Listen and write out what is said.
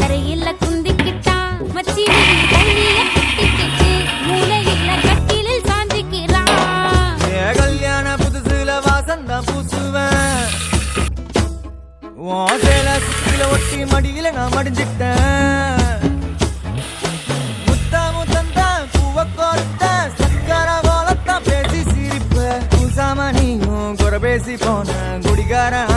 தரையில குந்திக்கிட்டான் மச்சி கையில கட்டிக்கிட்டு மூளையில கட்டிலில் சாஞ்சிக்கிறான். கல்யாண புதுசுல வாசந்தான் பூசுவேன், சேல சுத்தில ஒட்டி மடியில நான் மடிஞ்சிட்டேன். முத்தாமு தந்தா பூவ கோர்த்த சக்கர போலத்தான் பேசி சிரிப்ப பூசாம நீயும் குறை பேசி போன குடிகாரன்